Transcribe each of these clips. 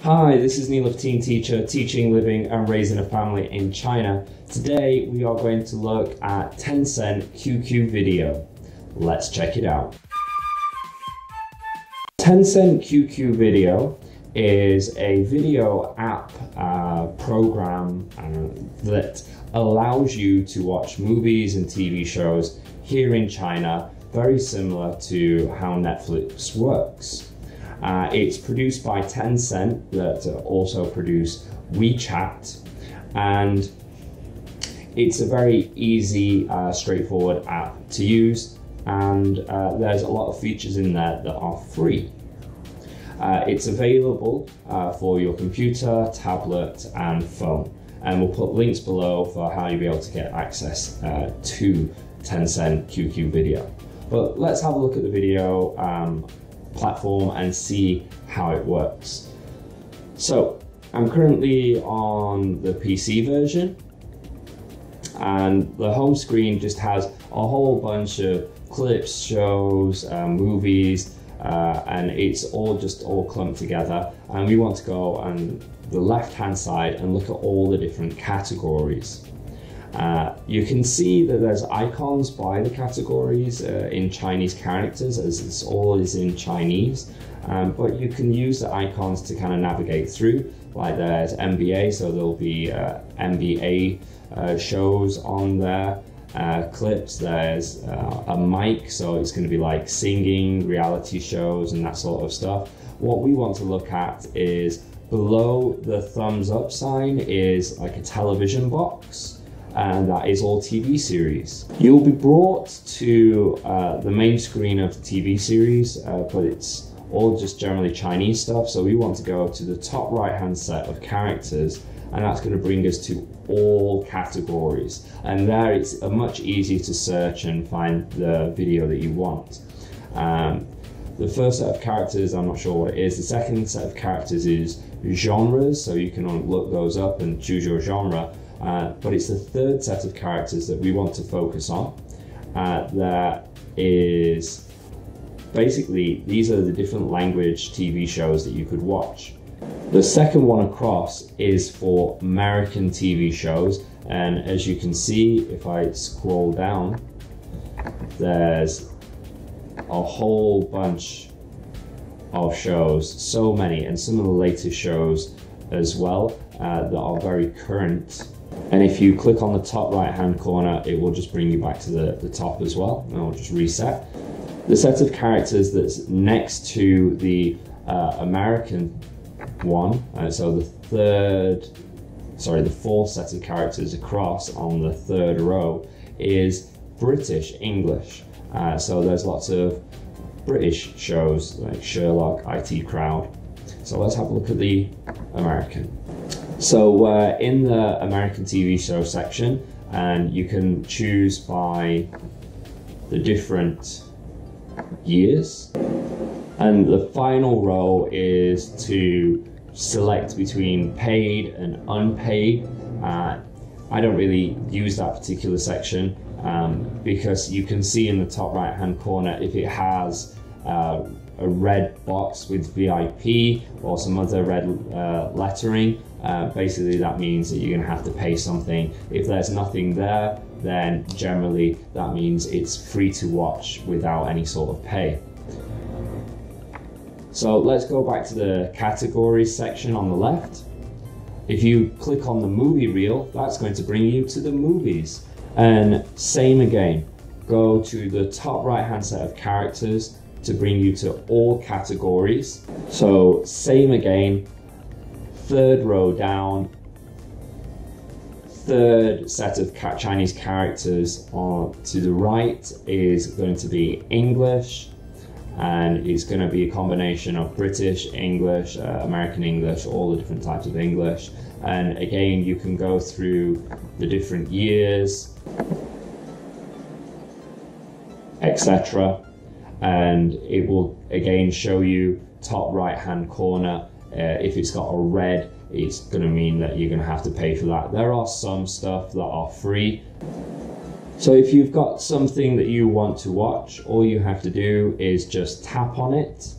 Hi, this is Neil of Team Teacher, teaching, living and raising a family in China. Today we are going to look at Tencent QQ Video. Let's check it out. Tencent QQ Video is a video app program that allows you to watch movies and TV shows here in China, very similar to how Netflix works. It's produced by Tencent that also produce WeChat, and it's a very easy, straightforward app to use, and there's a lot of features in there that are free. It's available for your computer, tablet and phone, and we'll put links below for how you'll be able to get access to Tencent QQ Video. But let's have a look at the video platform and see how it works. So I'm currently on the PC version, and the home screen just has a whole bunch of clips, shows, movies, and it's all clumped together, and we want to go on the left hand side and look at all the different categories. You can see that there's icons by the categories in Chinese characters, as this all is in Chinese, but you can use the icons to kind of navigate through. Like there's NBA, so there'll be NBA shows on there, clips, there's a mic, so it's going to be like singing, reality shows and that sort of stuff. What we want to look at is below the thumbs up sign is like a television box, and that is all TV series. You'll be brought to the main screen of the TV series, but it's all just generally Chinese stuff. So we want to go to the top right hand set of characters, and that's going to bring us to all categories. And there it's much easier to search and find the video that you want. The first set of characters, I'm not sure what it is. The second set of characters is genres, so you can look those up and choose your genre. But it's the third set of characters that we want to focus on. That is basically, these are the different language TV shows that you could watch. The second one across is for American TV shows, and as you can see, if I scroll down, there's a whole bunch of shows, so many, and some of the latest shows as well that are very current. And if you click on the top right hand corner, it will just bring you back to the top as well, and I'll just reset. The set of characters that's next to the American one, so the fourth set of characters across on the third row is British English. So there's lots of British shows like Sherlock, IT Crowd. So let's have a look at the American. So in the American TV show section, and you can choose by the different years, and the final row is to select between paid and unpaid. I don't really use that particular section because you can see in the top right hand corner if it has a red box with VIP or some other red lettering. Basically that means that you're going to have to pay something. If there's nothing there, then generally that means it's free to watch without any sort of pay. So let's go back to the categories section on the left. If you click on the movie reel, that's going to bring you to the movies. And same again, go to the top right hand set of characters to bring you to all categories. So same again, third row down, third set of Chinese characters on to the right is going to be English, and it's going to be a combination of British English, American English, all the different types of English. And again, you can go through the different years, etc. And it will again show you top right hand corner. If it's got a red, it's going to mean that you're going to have to pay for that. There are some stuff that are free. So if you've got something that you want to watch, all you have to do is just tap on it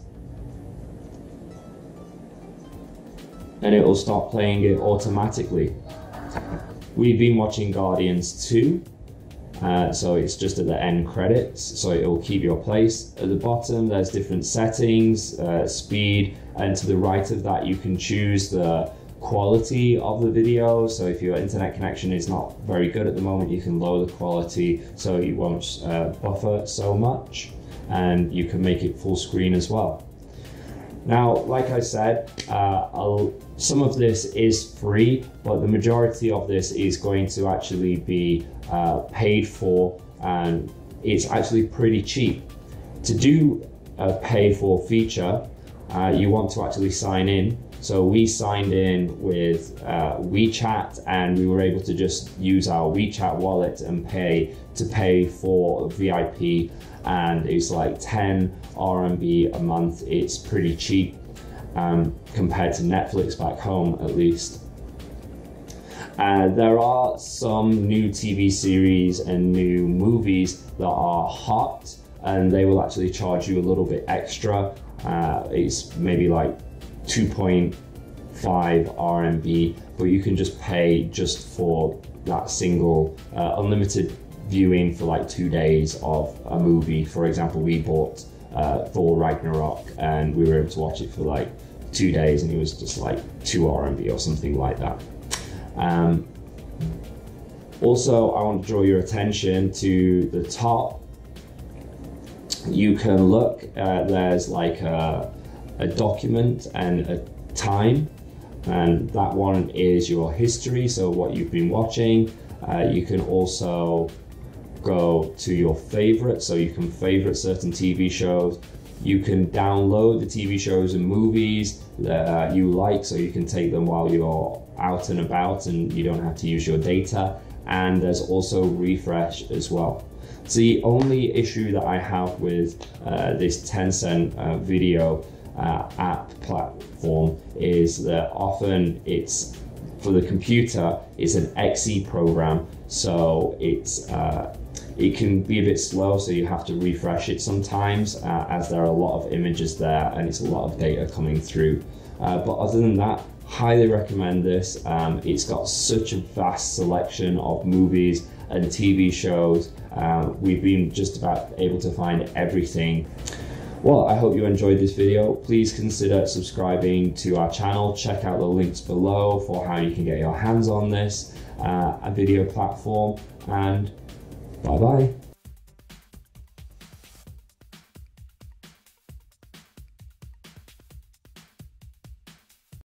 and it will start playing it automatically. We've been watching Guardians 2, so it's just at the end credits, so it will keep your place. At the bottom there's different settings, speed, and to the right of that you can choose the quality of the video. So if your internet connection is not very good at the moment, you can lower the quality so you won't buffer so much, and you can make it full screen as well. Now, like I said, some of this is free, but the majority of this is going to actually be paid for, and it's actually pretty cheap. To do a pay for feature, you want to actually sign in. So we signed in with WeChat, and we were able to just use our WeChat wallet and pay for VIP, and it's like 10 RMB a month. It's pretty cheap compared to Netflix back home, at least. There are some new TV series and new movies that are hot, and they will actually charge you a little bit extra. It's maybe like 2.5 RMB, but you can just pay just for that single unlimited viewing for like 2 days of a movie. For example, we bought Thor Ragnarok, and we were able to watch it for like 2 days, and it was just like 2 RMB or something like that. Also, I want to draw your attention to the top. You can look, there's like a document and a time, and that one is your history, so what you've been watching. You can also go to your favorites, so you can favorite certain TV shows. You can download the TV shows and movies that you like, so you can take them while you're out and about and you don't have to use your data. And there's also refresh as well. So the only issue that I have with this Tencent video app platform is that often it's, for the computer, it's an exe program, so it can be a bit slow, so you have to refresh it sometimes, as there are a lot of images there and it's a lot of data coming through. But other than that, highly recommend this. It's got such a vast selection of movies and TV shows. We've been just about able to find everything. Well, I hope you enjoyed this video. Please consider subscribing to our channel. Check out the links below for how you can get your hands on this video platform, and bye bye.